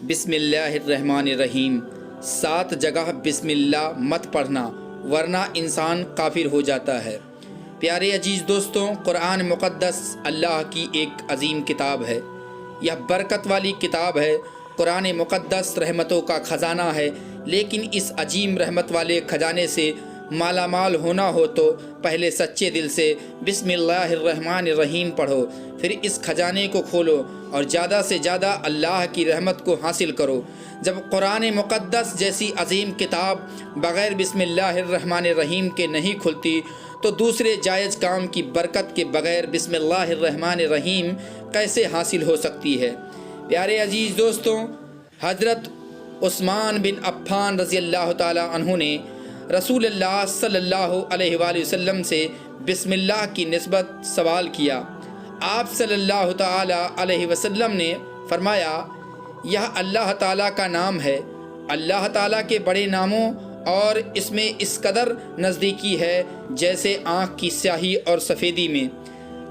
بسم اللہ الرحمن الرحیم 7 جگہ بسم اللہ مت پڑھنا ورنہ انسان کافر ہو جاتا ہے۔ پیارے عزیز دوستوں، قرآن مقدس اللہ کی ایک عظیم کتاب ہے۔ یہ برکت والی کتاب ہے۔ قرآن مقدس رحمتوں کا خزانہ ہے، لیکن اس عظیم رحمت والے خزانے سے مالا مال ہونا ہو تو پہلے سچے دل سے بسم اللہ الرحمن الرحیم پڑھو، پھر اس خزانے کو کھولو اور زیادہ سے زیادہ اللہ کی رحمت کو حاصل کرو۔ جب قرآن مقدس جیسی عظیم کتاب بغیر بسم اللہ الرحمن الرحیم کے نہیں کھلتی تو دوسرے جائز کام کی برکت کے بغیر بسم اللہ الرحمن الرحیم کیسے حاصل ہو سکتی ہے؟ پیارے عزیز دوستوں، حضرت عثمان بن عفان رضی اللہ تعالی عنہ نے رسول اللہ صلی اللہ علیہ وآلہ وسلم سے بسم اللہ کی نسبت سوال کیا۔ آپ صلی اللہ تعالی علیہ وسلم نے فرمایا، یہ اللہ تعالیٰ کا نام ہے۔ اللہ تعالیٰ کے بڑے ناموں اور اس میں اس قدر نزدیکی ہے جیسے آنکھ کی سیاہی اور سفیدی میں۔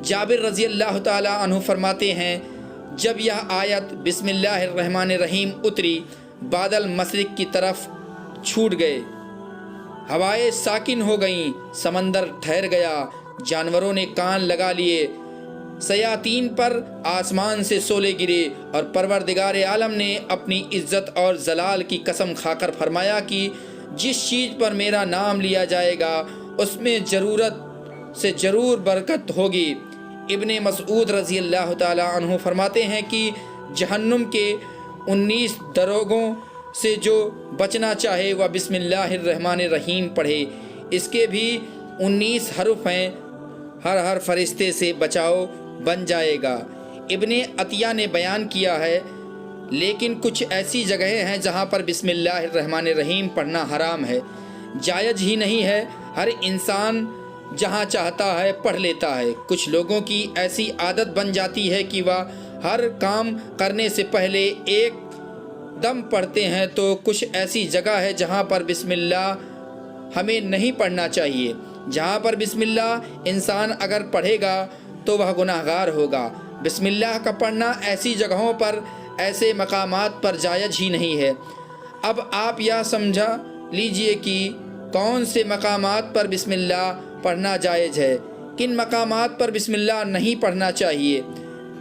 جابر رضی اللہ تعالی عنہ فرماتے ہیں، جب یہ آیت بسم اللہ الرحمن الرحیم اتری، بادل مشرق کی طرف چھوٹ گئے، ہوائیں ساکن ہو گئیں، سمندر ٹھہر گیا، جانوروں نے کان لگا لیے، شیاطین پر آسمان سے شعلے گرے، اور پروردگار عالم نے اپنی عزت اور جلال کی قسم کھا کر فرمایا کہ جس چیز پر میرا نام لیا جائے گا اس میں ضرورت سے ضرور برکت ہوگی۔ ابن مسعود رضی اللہ تعالی عنہ فرماتے ہیں کہ جہنم کے 19 دروگوں سے جو بچنا چاہے وہ بسم اللہ الرحمن الرحیم پڑھے۔ اس کے بھی 19 حرف ہیں، ہر فرشتے سے بچاؤ بن جائے گا۔ ابن عطیہ نے بیان کیا ہے، لیکن کچھ ایسی جگہیں ہیں جہاں پر بسم اللہ الرحمن الرحیم پڑھنا حرام ہے، جائز ہی نہیں ہے۔ ہر انسان جہاں چاہتا ہے پڑھ لیتا ہے۔ کچھ لوگوں کی ایسی عادت بن جاتی ہے کہ وہ ہر کام کرنے سے پہلے ایک دم پڑھتے ہیں، تو کچھ ایسی جگہ ہے جہاں پر بسم اللہ ہمیں نہیں پڑھنا چاہیے۔ جہاں پر بسم اللہ انسان اگر پڑھے گا تو وہ گناہ گار ہوگا۔ بسم اللہ کا پڑھنا ایسی جگہوں پر، ایسے مقامات پر جائز ہی نہیں ہے۔ اب آپ یہ سمجھا لیجئے کہ کون سے مقامات پر بسم اللہ پڑھنا جائز ہے، کن مقامات پر بسم اللہ نہیں پڑھنا چاہیے۔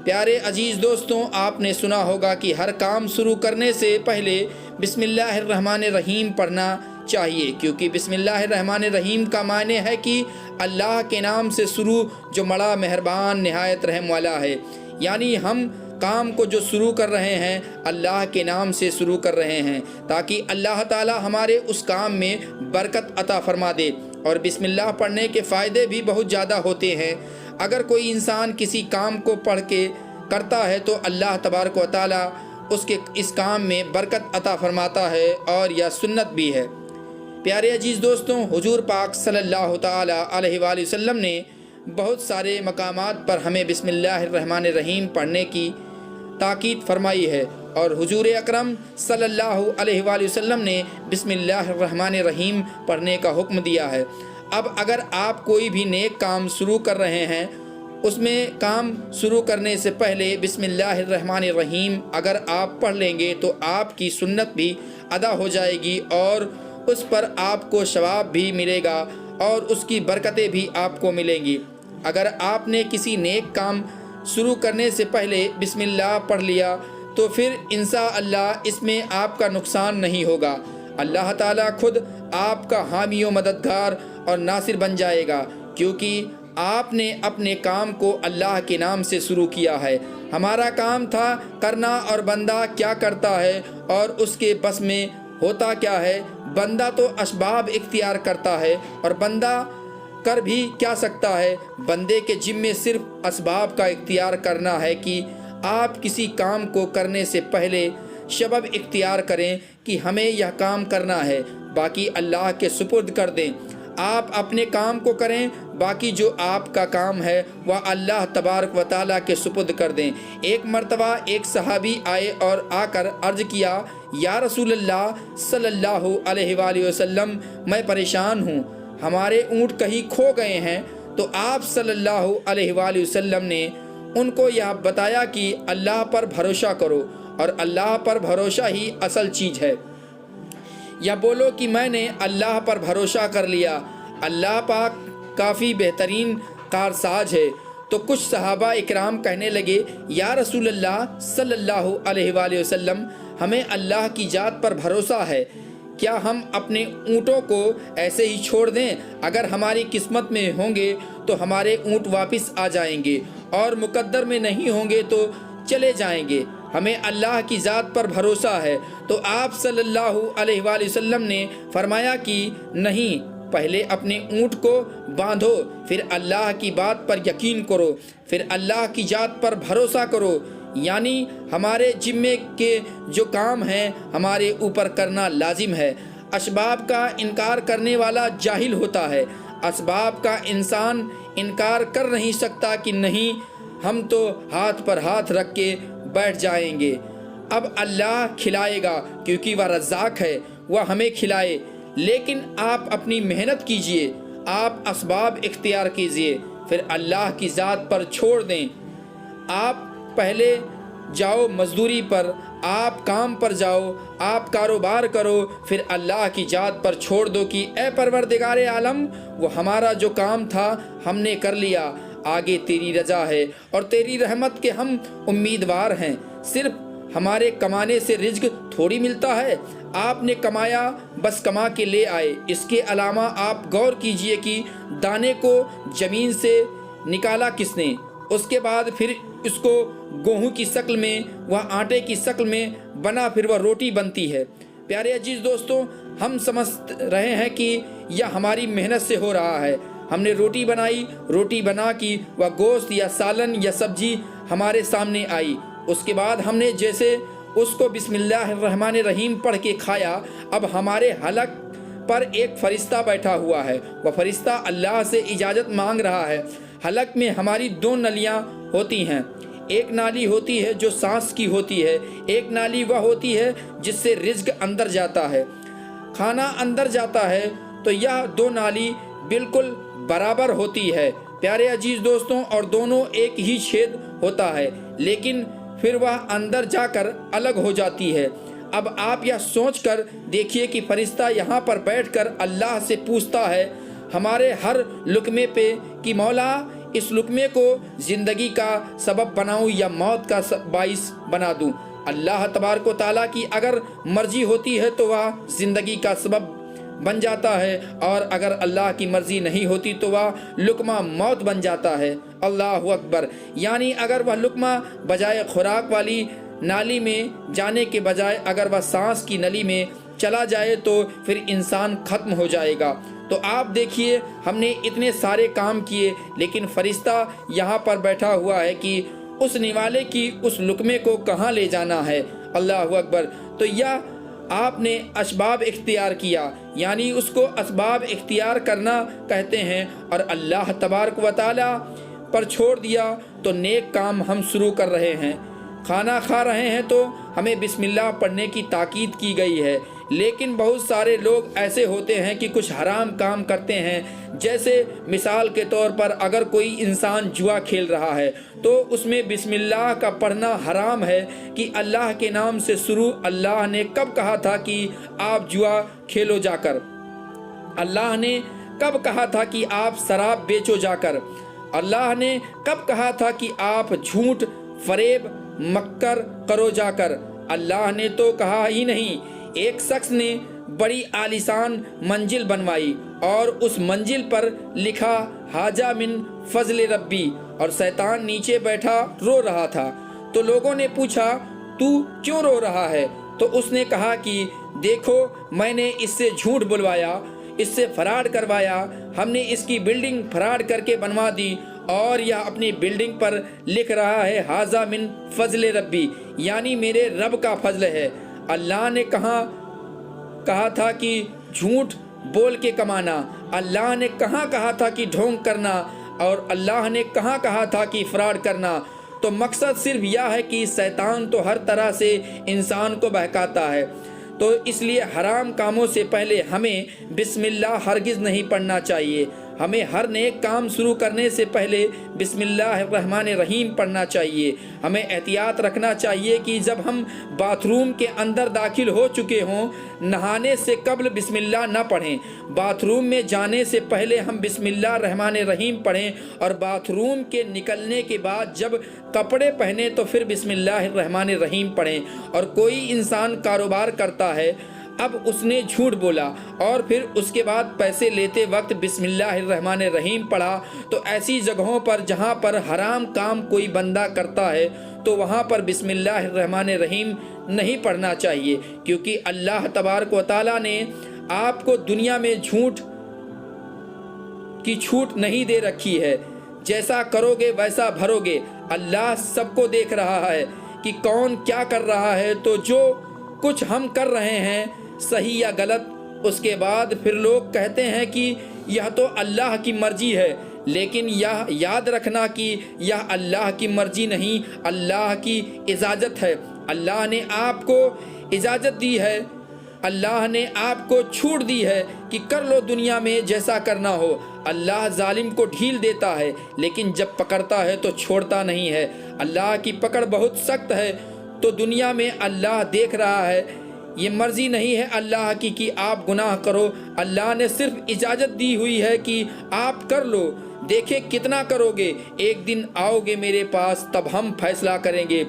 پیارے عزیز دوستوں، آپ نے سنا ہوگا کہ ہر کام شروع کرنے سے پہلے بسم اللہ الرحمن الرحیم پڑھنا چاہیے، کیونکہ بسم اللہ الرحمن الرحیم کا معنی ہے کہ اللہ کے نام سے شروع جو بڑا مہربان نہایت رحم والا ہے۔ یعنی ہم کام کو جو شروع کر رہے ہیں اللہ کے نام سے شروع کر رہے ہیں، تاکہ اللہ تعالی ہمارے اس کام میں برکت عطا فرما دے۔ اور بسم اللہ پڑھنے کے فائدے بھی بہت زیادہ ہوتے ہیں۔ اگر کوئی انسان کسی کام کو پڑھ کے کرتا ہے تو اللہ تبارک و تعالی اس کام میں برکت عطا فرماتا ہے، اور یہ سنت بھی ہے۔ پیارے عزیز دوستوں، حضور پاک صلی اللہ تعالی علیہ وآلہ وسلم نے بہت سارے مقامات پر ہمیں بسم اللہ الرحمن الرحیم پڑھنے کی تاکید فرمائی ہے، اور حضور اکرم صلی اللہ علیہ وآلہ وسلم نے بسم اللہ الرحمن الرحیم پڑھنے کا حکم دیا ہے۔ اب اگر آپ کوئی بھی نیک کام شروع کر رہے ہیں، اس میں کام شروع کرنے سے پہلے بسم اللہ الرحمن الرحیم اگر آپ پڑھ لیں گے تو آپ کی سنت بھی ادا ہو جائے گی، اور اس پر آپ کو ثواب بھی ملے گا، اور اس کی برکتیں بھی آپ کو ملیں گی۔ اگر آپ نے کسی نیک کام شروع کرنے سے پہلے بسم اللہ پڑھ لیا تو پھر انشاءاللہ اس میں آپ کا نقصان نہیں ہوگا۔ اللہ تعالیٰ خود آپ کا حامی و مددگار اور ناصر بن جائے گا، کیونکہ آپ نے اپنے کام کو اللہ کے نام سے شروع کیا ہے۔ ہمارا کام تھا کرنا، اور بندہ کیا کرتا ہے اور اس کے بس میں ہوتا کیا ہے؟ بندہ تو اسباب اختیار کرتا ہے، اور بندہ کر بھی کیا سکتا ہے؟ بندے کے ذمے صرف اسباب کا اختیار کرنا ہے کہ آپ کسی کام کو کرنے سے پہلے سبب اختیار کریں کہ ہمیں یہ کام کرنا ہے، باقی اللہ کے سپرد کر دیں۔ آپ اپنے کام کو کریں، باقی جو آپ کا کام ہے وہ اللہ تبارک و تعالیٰ کے سپرد کر دیں۔ ایک مرتبہ ایک صحابی آئے اور آ کر عرض کیا، یا رسول اللہ صلی اللہ علیہ وآلہ وسلم، میں پریشان ہوں، ہمارے اونٹ کہیں کھو گئے ہیں۔ تو آپ صلی اللہ علیہ وآلہ وسلم نے ان کو یہ بتایا کہ اللہ پر بھروسہ کرو اور اللہ پر بھروسہ ہی اصل چیز ہے۔ یا بولو کہ میں نے اللہ پر بھروسہ کر لیا، اللہ پاک کافی بہترین کارساز ہے۔ تو کچھ صحابہ اکرام کہنے لگے، یا رسول اللہ صلی اللہ علیہ وآلہ وسلم، ہمیں اللہ کی ذات پر بھروسہ ہے، کیا ہم اپنے اونٹوں کو ایسے ہی چھوڑ دیں؟ اگر ہماری قسمت میں ہوں گے تو ہمارے اونٹ واپس آ جائیں گے، اور مقدر میں نہیں ہوں گے تو چلے جائیں گے، ہمیں اللہ کی ذات پر بھروسہ ہے۔ تو آپ صلی اللہ علیہ وآلہ وسلم نے فرمایا کہ نہیں، پہلے اپنے اونٹ کو باندھو، پھر اللہ کی بات پر یقین کرو، پھر اللہ کی ذات پر بھروسہ کرو۔ یعنی ہمارے ذمے کے جو کام ہیں ہمارے اوپر کرنا لازم ہے۔ اسباب کا انکار کرنے والا جاہل ہوتا ہے، اسباب کا انسان انکار کر نہیں سکتا کہ نہیں ہم تو ہاتھ پر ہاتھ رکھ کے بیٹھ جائیں گے، اب اللہ کھلائے گا کیونکہ وہ رزاق ہے، وہ ہمیں کھلائے۔ لیکن آپ اپنی محنت کیجئے، آپ اسباب اختیار کیجئے، پھر اللہ کی ذات پر چھوڑ دیں۔ آپ پہلے جاؤ مزدوری پر، آپ کام پر جاؤ، آپ کاروبار کرو، پھر اللہ کی ذات پر چھوڑ دو کہ اے پروردگار عالم، وہ ہمارا جو کام تھا ہم نے کر لیا، آگے تیری رضا ہے اور تیری رحمت کے ہم امیدوار ہیں۔ صرف ہمارے کمانے سے رزق تھوڑی ملتا ہے، آپ نے کمایا بس کما کے لے آئے۔ اس کے علاوہ آپ غور کیجئے کہ دانے کو زمین سے نکالا کس نے، اس کے بعد پھر اس کو گیہوں کی شکل میں، وہ آٹے کی شکل میں بنا، پھر وہ روٹی بنتی ہے۔ پیارے عزیز دوستوں، ہم سمجھ رہے ہیں کہ یہ ہماری محنت سے ہو رہا ہے، ہم نے روٹی بنائی، روٹی بنا کی وہ گوشت یا سالن یا سبزی ہمارے سامنے آئی، اس کے بعد ہم نے جیسے اس کو بسم اللہ الرحمن الرحیم پڑھ کے کھایا، اب ہمارے حلق پر ایک فرشتہ بیٹھا ہوا ہے، وہ فرشتہ اللہ سے اجازت مانگ رہا ہے۔ حلق میں ہماری دو نلیاں ہوتی ہیں، ایک نالی ہوتی ہے جو سانس کی ہوتی ہے، ایک نالی وہ ہوتی ہے جس سے رزق اندر جاتا ہے، کھانا اندر جاتا ہے۔ تو یہ دو نالی بالکل برابر ہوتی ہے پیارے عزیز دوستوں، اور دونوں ایک ہی چھید ہوتا ہے، لیکن پھر وہ اندر جا کر الگ ہو جاتی ہے۔ اب آپ یہ سوچ کر دیکھیے کہ فرشتہ یہاں پر بیٹھ کر اللہ سے پوچھتا ہے ہمارے ہر لقمے پہ کہ مولا اس لقمے کو زندگی کا سبب بناؤں یا موت کا باعث بنا دوں۔ اللہ تبارک و تعالیٰ کی اگر مرضی ہوتی ہے تو وہ زندگی کا سبب بن جاتا ہے، اور اگر اللہ کی مرضی نہیں ہوتی تو وہ لقمہ موت بن جاتا ہے۔ اللہ اکبر! یعنی اگر وہ لقمہ بجائے خوراک والی نالی میں جانے کے بجائے اگر وہ سانس کی نلی میں چلا جائے تو پھر انسان ختم ہو جائے گا۔ تو آپ دیکھیے ہم نے اتنے سارے کام کیے، لیکن فرشتہ یہاں پر بیٹھا ہوا ہے کہ اس نوالے کی اس لقمے کو کہاں لے جانا ہے۔ اللہ اکبر! تو یہ آپ نے اسباب اختیار کیا، یعنی اس کو اسباب اختیار کرنا کہتے ہیں، اور اللہ تبارک و تعالی پر چھوڑ دیا تو نیک کام ہم شروع کر رہے ہیں۔ کھانا کھا رہے ہیں تو ہمیں بسم اللہ پڑھنے کی تاکید کی گئی ہے، لیکن بہت سارے لوگ ایسے ہوتے ہیں کہ کچھ حرام کام کرتے ہیں، جیسے مثال کے طور پر اگر کوئی انسان جوا کھیل رہا ہے تو اس میں بسم اللہ کا پڑھنا حرام ہے کہ اللہ کے نام سے شروع۔ اللہ نے کب کہا تھا کہ آپ جوا کھیلو جا کر؟ اللہ نے کب کہا تھا کہ آپ شراب بیچو جا کر؟ اللہ نے کب کہا تھا کہ آپ جھوٹ فریب مکر کرو جا کر؟ اللہ نے تو کہا ہی نہیں۔ ایک شخص نے بڑی عالیشان منزل بنوائی اور اس منزل پر لکھا حاجہ من فضل ربی، اور شیطان نیچے بیٹھا رو رہا تھا۔ تو لوگوں نے پوچھا تو کیوں رو رہا ہے؟ تو اس نے کہا کہ دیکھو میں نے اس سے جھوٹ بلوایا، اس سے فراڈ کروایا، ہم نے اس کی بلڈنگ فراڈ کر کے بنوا دی، اور یہ اپنی بلڈنگ پر لکھ رہا ہے حاذا من فضل ربی، یعنی میرے رب کا فضل ہے۔ اللہ نے کہا تھا کہ جھوٹ بول کے کمانا، اللہ نے کہاں کہا تھا کہ ڈھونگ کرنا، اور اللہ نے کہاں کہا تھا کہ فراڈ کرنا؟ تو مقصد صرف یہ ہے کہ شیطان تو ہر طرح سے انسان کو بہکاتا ہے، تو اس لیے حرام کاموں سے پہلے ہمیں بسم اللہ ہرگز نہیں پڑھنا چاہیے۔ ہمیں ہر نیک کام شروع کرنے سے پہلے بسم اللہ الرحمن الرحیم پڑھنا چاہیے۔ ہمیں احتیاط رکھنا چاہیے کہ جب ہم باتھ روم کے اندر داخل ہو چکے ہوں، نہانے سے قبل بسم اللہ نہ پڑھیں۔ باتھ روم میں جانے سے پہلے ہم بسم اللہ الرحمن الرحیم پڑھیں، اور باتھ روم کے نکلنے کے بعد جب کپڑے پہنے تو پھر بسم اللہ الرحمن الرحیم پڑھیں۔ اور کوئی انسان کاروبار کرتا ہے، اب اس نے جھوٹ بولا اور پھر اس کے بعد پیسے لیتے وقت بسم اللہ الرحمن الرحیم پڑھا، تو ایسی جگہوں پر جہاں پر حرام کام کوئی بندہ کرتا ہے تو وہاں پر بسم اللہ الرحمن الرحیم نہیں پڑھنا چاہیے، کیونکہ اللہ تبارک و تعالیٰ نے آپ کو دنیا میں جھوٹ کی چھوٹ نہیں دے رکھی ہے۔ جیسا کرو گے ویسا بھرو گے۔ اللہ سب کو دیکھ رہا ہے کہ کون کیا کر رہا ہے، تو جو کچھ ہم کر رہے ہیں صحیح یا غلط، اس کے بعد پھر لوگ کہتے ہیں کہ یہ تو اللہ کی مرضی ہے، لیکن یہ یاد رکھنا کہ یہ اللہ کی مرضی نہیں، اللہ کی اجازت ہے۔ اللہ نے آپ کو اجازت دی ہے، اللہ نے آپ کو چھوٹ دی ہے کہ کر لو دنیا میں جیسا کرنا ہو۔ اللہ ظالم کو ڈھیل دیتا ہے، لیکن جب پکڑتا ہے تو چھوڑتا نہیں ہے۔ اللہ کی پکڑ بہت سخت ہے، تو دنیا میں اللہ دیکھ رہا ہے۔ یہ مرضی نہیں ہے اللہ کی کہ آپ گناہ کرو، اللہ نے صرف اجازت دی ہوئی ہے کہ آپ کر لو، دیکھیں کتنا کرو گے، ایک دن آؤ گے میرے پاس تب ہم فیصلہ کریں گے۔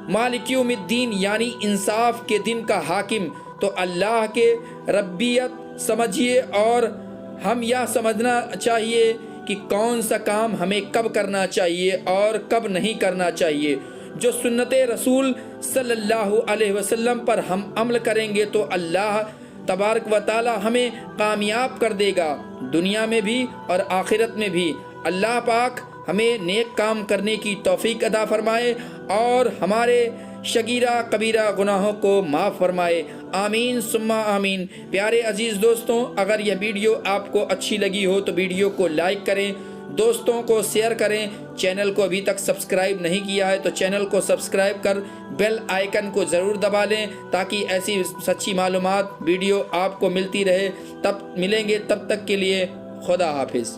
مالک یوم الدین یعنی انصاف کے دن کا حاکم، تو اللہ کے ربیت سمجھیے، اور ہم یہ سمجھنا چاہیے کہ کون سا کام ہمیں کب کرنا چاہیے اور کب نہیں کرنا چاہیے۔ جو سنت رسول صلی اللہ علیہ وسلم پر ہم عمل کریں گے تو اللہ تبارک و تعالی ہمیں کامیاب کر دے گا، دنیا میں بھی اور آخرت میں بھی۔ اللہ پاک ہمیں نیک کام کرنے کی توفیق عطا فرمائے اور ہمارے شگیرہ کبیرہ گناہوں کو معاف فرمائے، آمین ثم آمین۔ پیارے عزیز دوستوں، اگر یہ ویڈیو آپ کو اچھی لگی ہو تو ویڈیو کو لائک کریں، دوستوں کو شیئر کریں، چینل کو ابھی تک سبسکرائب نہیں کیا ہے تو چینل کو سبسکرائب کر بیل آئیکن کو ضرور دبا لیں، تاکہ ایسی سچی معلومات ویڈیو آپ کو ملتی رہے۔ تب ملیں گے، تب تک کے لیے خدا حافظ۔